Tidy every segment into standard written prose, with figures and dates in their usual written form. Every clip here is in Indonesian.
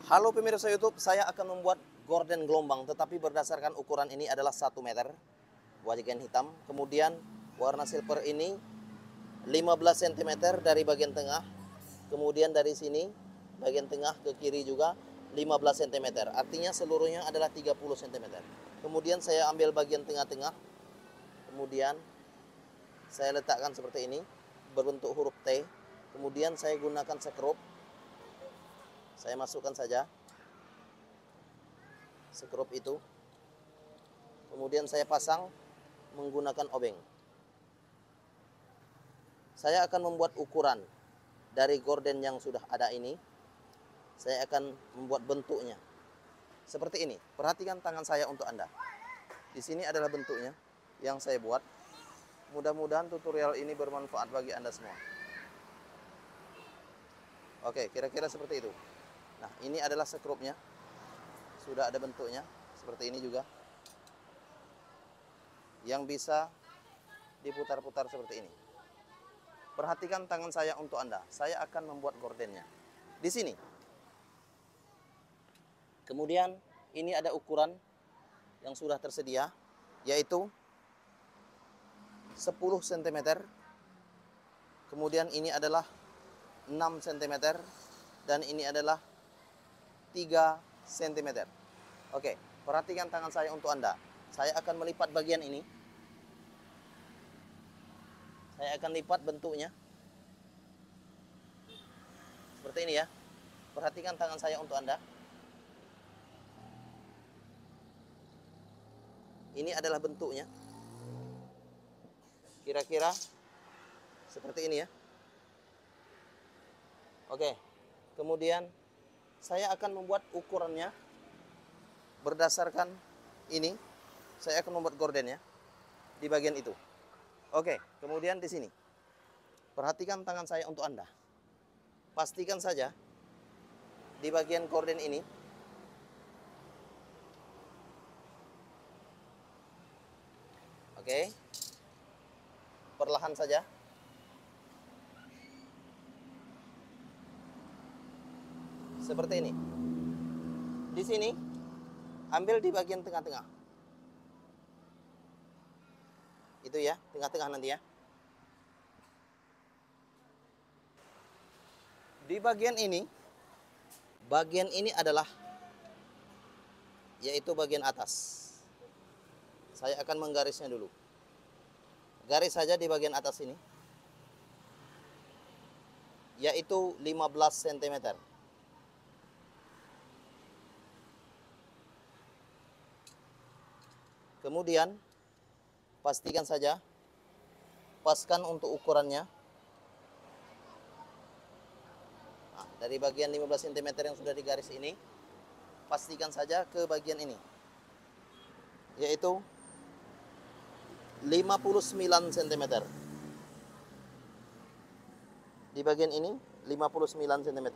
Halo pemirsa YouTube, saya akan membuat gorden gelombang, tetapi berdasarkan ukuran ini adalah 1 meter bagian hitam. Kemudian warna silver ini 15 cm dari bagian tengah. Kemudian dari sini bagian tengah ke kiri juga 15 cm. Artinya seluruhnya adalah 30 cm. Kemudian saya ambil bagian tengah-tengah. Kemudian saya letakkan seperti ini, berbentuk huruf T. Kemudian saya gunakan sekrup. Saya masukkan saja sekrup itu. Kemudian saya pasang menggunakan obeng. Saya akan membuat ukuran dari gorden yang sudah ada ini. Saya akan membuat bentuknya seperti ini. Perhatikan tangan saya untuk Anda. Di sini adalah bentuknya yang saya buat. Mudah-mudahan tutorial ini bermanfaat bagi Anda semua. Oke, kira-kira seperti itu. Nah, ini adalah sekrupnya. Sudah ada bentuknya seperti ini juga, yang bisa diputar-putar seperti ini. Perhatikan tangan saya untuk Anda. Saya akan membuat gordennya di sini. Kemudian ini ada ukuran yang sudah tersedia, yaitu 10 cm. Kemudian ini adalah 6 cm dan ini adalah 3 cm. Oke, perhatikan tangan saya untuk Anda. Saya akan melipat bagian ini. Saya akan lipat bentuknya seperti ini ya. Perhatikan tangan saya untuk Anda. Ini adalah bentuknya. Kira-kira seperti ini ya. Oke. Kemudian saya akan membuat ukurannya berdasarkan ini. Saya akan membuat gordennya di bagian itu. Oke, kemudian di sini. Perhatikan tangan saya untuk Anda. Pastikan saja di bagian gorden ini oke. Perlahan saja. Seperti ini. Di sini ambil di bagian tengah-tengah. Itu ya, tengah-tengah nanti ya. Di bagian ini adalah yaitu bagian atas. Saya akan menggarisnya dulu. Garis saja di bagian atas ini, yaitu 15 cm. Kemudian pastikan saja, paskan untuk ukurannya. Nah, dari bagian 15 cm yang sudah digaris ini, pastikan saja ke bagian ini, yaitu 59 cm. Di bagian ini 59 cm.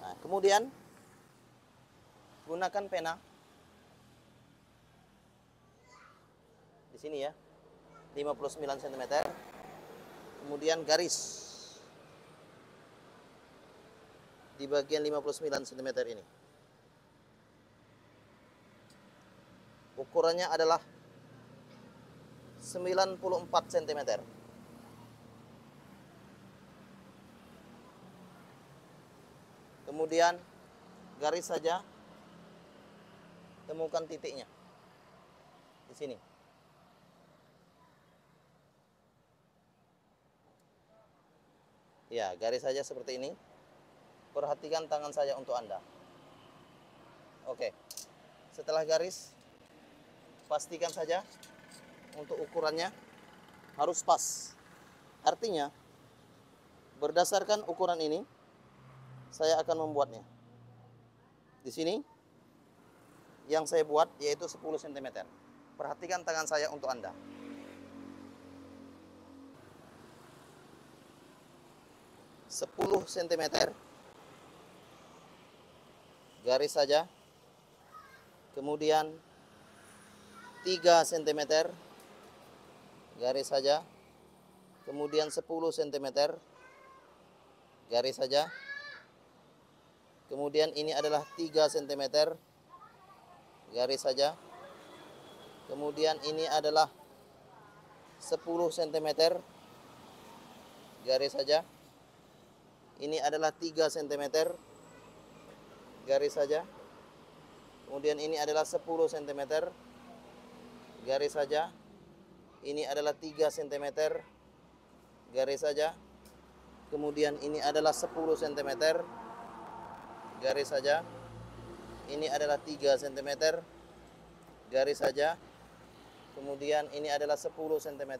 Nah, kemudian gunakan pena di sini ya, 59 cm. Kemudian garis di bagian 59 cm ini. Ukurannya adalah 94 cm. Kemudian garis saja, temukan titiknya di sini. Ya, garis saja seperti ini. Perhatikan tangan saya untuk Anda. Oke. Setelah garis, pastikan saja untuk ukurannya harus pas. Artinya, berdasarkan ukuran ini, saya akan membuatnya. Di sini, yang saya buat yaitu 10 cm. Perhatikan tangan saya untuk Anda. Sepuluh cm. Garis saja. Kemudian 3 cm. Garis saja. Kemudian 10 cm. Garis saja. Kemudian ini adalah 3 cm, garis saja. Kemudian ini adalah 10 cm, garis saja. Ini adalah 3 cm, garis saja. Kemudian ini adalah 10 cm, garis saja. Ini adalah 3 cm, garis saja. Kemudian ini adalah 10 cm, garis saja. Ini adalah 3 cm, garis saja. Kemudian ini adalah 10 cm,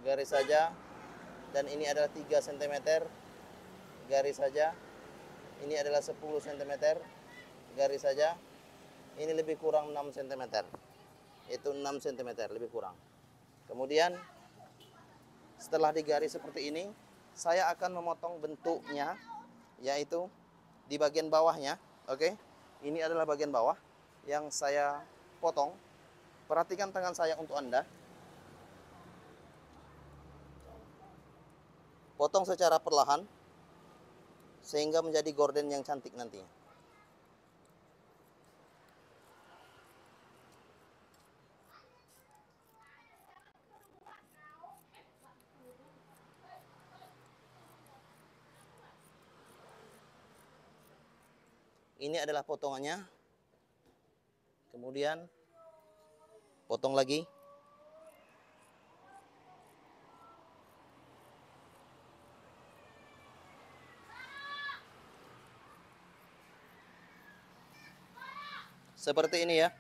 garis saja. Dan ini adalah 3 cm, garis saja. Ini adalah 10 cm, garis saja. Ini lebih kurang 6 cm. Itu 6 cm lebih kurang. Kemudian setelah digaris seperti ini, saya akan memotong bentuknya, yaitu di bagian bawahnya. Oke, ini adalah bagian bawah yang saya potong. Perhatikan tangan saya untuk Anda. Potong secara perlahan sehingga menjadi gorden yang cantik nantinya. Ini adalah potongannya. Kemudian potong lagi. Seperti ini ya.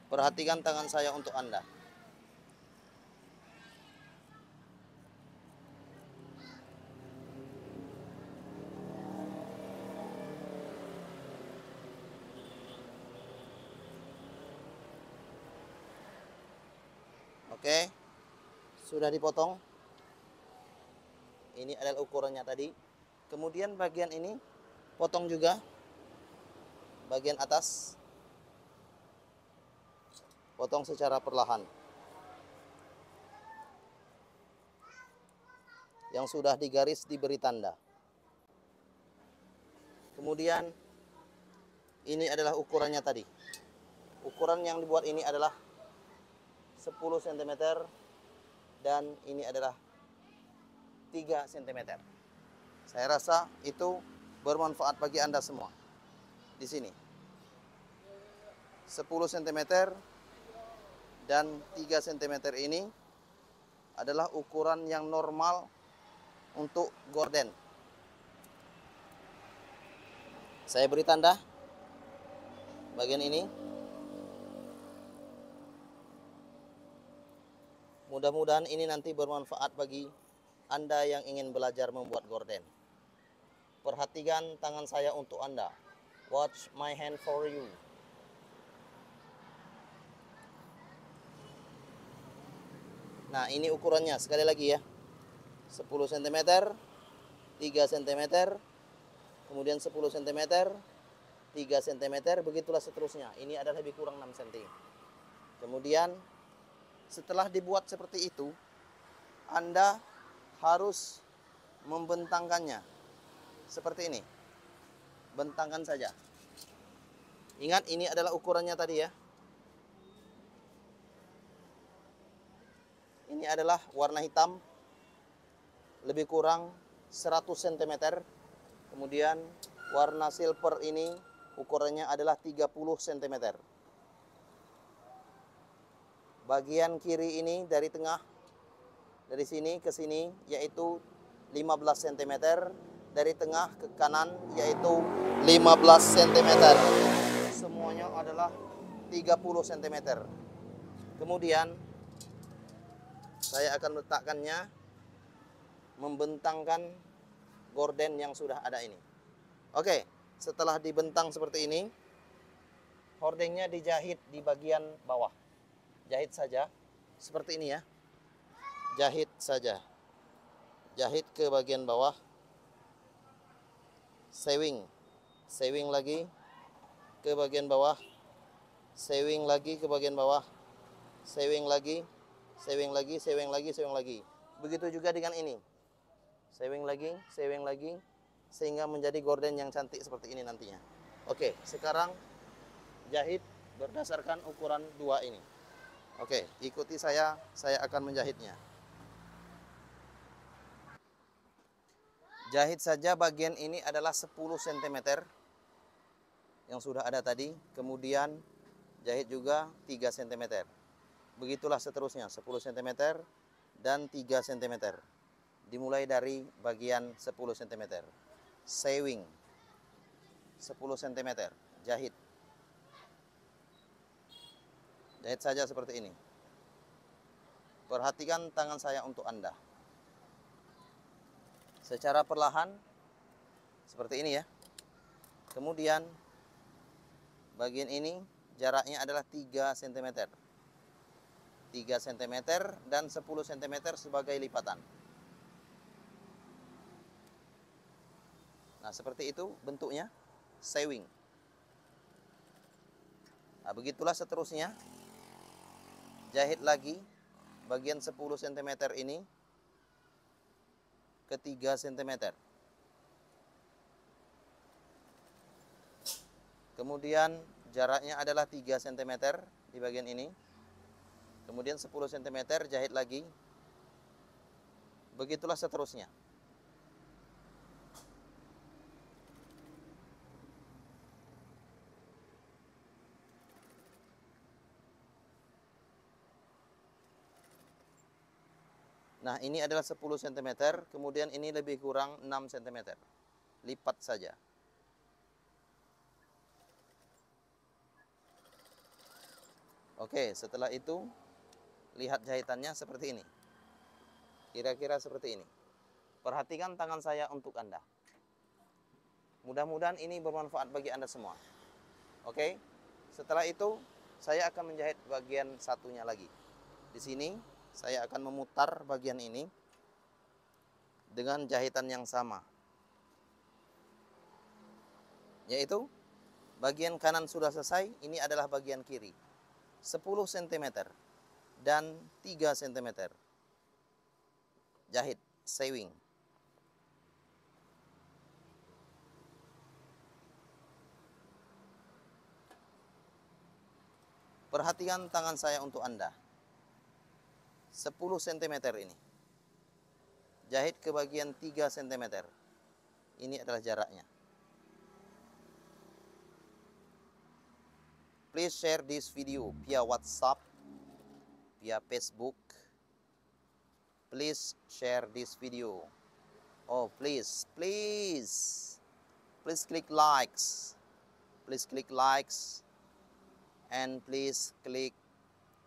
Perhatikan tangan saya untuk Anda. Oke, sudah dipotong. Ini adalah ukurannya tadi. Kemudian bagian ini potong juga. Bagian atas potong secara perlahan. Yang sudah digaris diberi tanda. Kemudian ini adalah ukurannya tadi. Ukuran yang dibuat ini adalah 10 cm dan ini adalah 3 cm. Saya rasa itu bermanfaat bagi Anda semua. Di sini 10 cm dan 3 cm ini adalah ukuran yang normal untuk gorden. Saya beri tanda bagian ini. Mudah-mudahan ini nanti bermanfaat bagi Anda yang ingin belajar membuat gorden. Perhatikan tangan saya untuk Anda. Watch my hand for you. Nah, ini ukurannya sekali lagi ya. 10 cm, 3 cm, kemudian 10 cm, 3 cm, begitulah seterusnya. Ini adalah lebih kurang 6 cm. Kemudian setelah dibuat seperti itu, Anda harus membentangkannya. Seperti ini. Bentangkan saja. Ingat, ini adalah ukurannya tadi ya. Ini adalah warna hitam. Lebih kurang 100 cm. Kemudian warna silver ini ukurannya adalah 30 cm. Bagian kiri ini dari tengah, dari sini ke sini yaitu 15 cm, dari tengah ke kanan yaitu 15 cm. Semuanya adalah 30 cm. Kemudian saya akan letakkannya, membentangkan gorden yang sudah ada ini. Oke, setelah dibentang seperti ini, hordengnya dijahit di bagian bawah. Jahit saja seperti ini ya. Jahit saja. Jahit ke bagian bawah. Sewing. Sewing lagi ke bagian bawah. Sewing lagi ke bagian bawah. Sewing lagi. Sewing lagi, sewing lagi, sewing lagi. Begitu juga dengan ini. Sewing lagi, sewing lagi, sehingga menjadi gorden yang cantik seperti ini nantinya. Oke, sekarang jahit berdasarkan ukuran 2 ini. Oke, ikuti saya akan menjahitnya. Jahit saja bagian ini adalah 10 cm yang sudah ada tadi. Kemudian jahit juga 3 cm. Begitulah seterusnya, 10 cm dan 3 cm. Dimulai dari bagian 10 cm. Sewing 10 cm, jahit. Jahit saja seperti ini. Perhatikan tangan saya untuk Anda. Secara perlahan seperti ini ya. Kemudian bagian ini jaraknya adalah 3 cm. 3 cm dan 10 cm sebagai lipatan. Nah, seperti itu bentuknya, sewing. Nah, begitulah seterusnya. Jahit lagi bagian 10 cm ini ke 3 cm. Kemudian jaraknya adalah 3 cm di bagian ini. Kemudian 10 cm jahit lagi. Begitulah seterusnya. Nah, ini adalah 10 cm, kemudian ini lebih kurang 6 cm. Lipat saja. Oke, setelah itu lihat jahitannya seperti ini. Kira-kira seperti ini. Perhatikan tangan saya untuk Anda. Mudah-mudahan ini bermanfaat bagi Anda semua. Oke, setelah itu saya akan menjahit bagian satunya lagi. Di sini saya akan memutar bagian ini dengan jahitan yang sama. Yaitu bagian kanan sudah selesai, ini adalah bagian kiri. 10 cm dan 3 cm. Jahit, sewing. Perhatikan tangan saya untuk Anda. 10 cm ini. Jahit ke bagian 3 cm. Ini adalah jaraknya. Please share this video via WhatsApp, via Facebook. Please share this video. Oh, please click likes. Please click likes and please click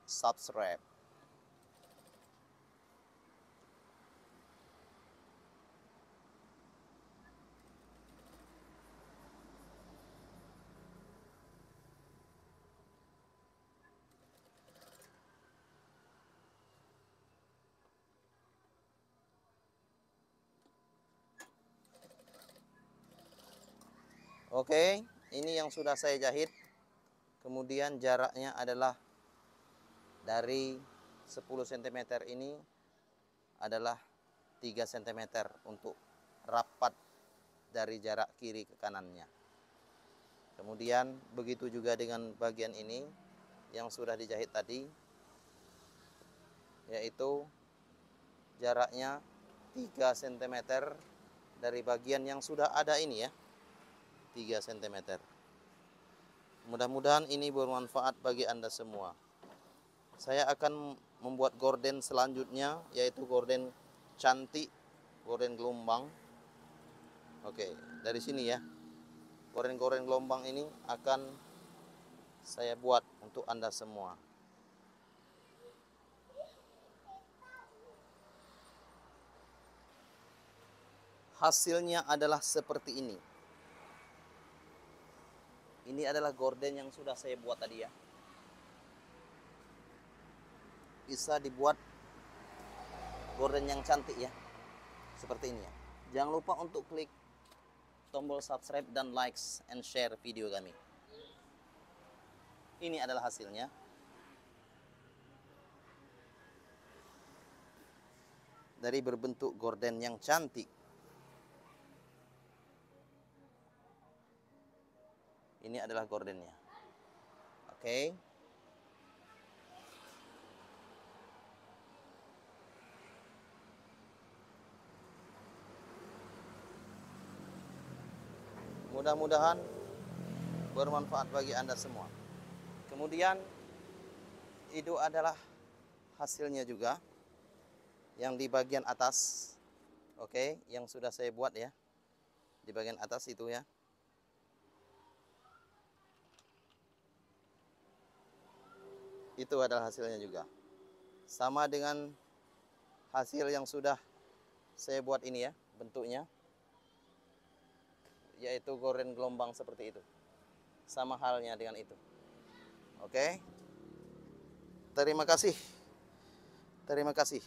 subscribe. Oke, ini yang sudah saya jahit. Kemudian jaraknya adalah dari 10 cm ini adalah 3 cm untuk rapat dari jarak kiri ke kanannya. Kemudian begitu juga dengan bagian ini yang sudah dijahit tadi, yaitu jaraknya 3 cm dari bagian yang sudah ada ini ya. 3 cm. Mudah-mudahan ini bermanfaat bagi Anda semua. Saya akan membuat gorden selanjutnya, yaitu gorden cantik, gorden gelombang. Oke, dari sini ya. Gorden-gorden gelombang ini akan saya buat untuk Anda semua. Hasilnya adalah seperti ini. Ini adalah gorden yang sudah saya buat tadi ya. Bisa dibuat gorden yang cantik ya. Seperti ini ya. Jangan lupa untuk klik tombol subscribe dan likes and share video kami. Ini adalah hasilnya. Dari berbentuk gorden yang cantik. Ini adalah gordennya. Oke. Mudah-mudahan bermanfaat bagi Anda semua. Kemudian itu adalah hasilnya juga yang di bagian atas. Oke, yang sudah saya buat ya. Di bagian atas itu ya. Itu adalah hasilnya juga. Sama dengan hasil yang sudah saya buat ini ya, bentuknya. Yaitu gorden gelombang seperti itu. Sama halnya dengan itu. Oke. Terima kasih. Terima kasih.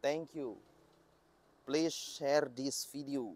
Thank you. Please share this video.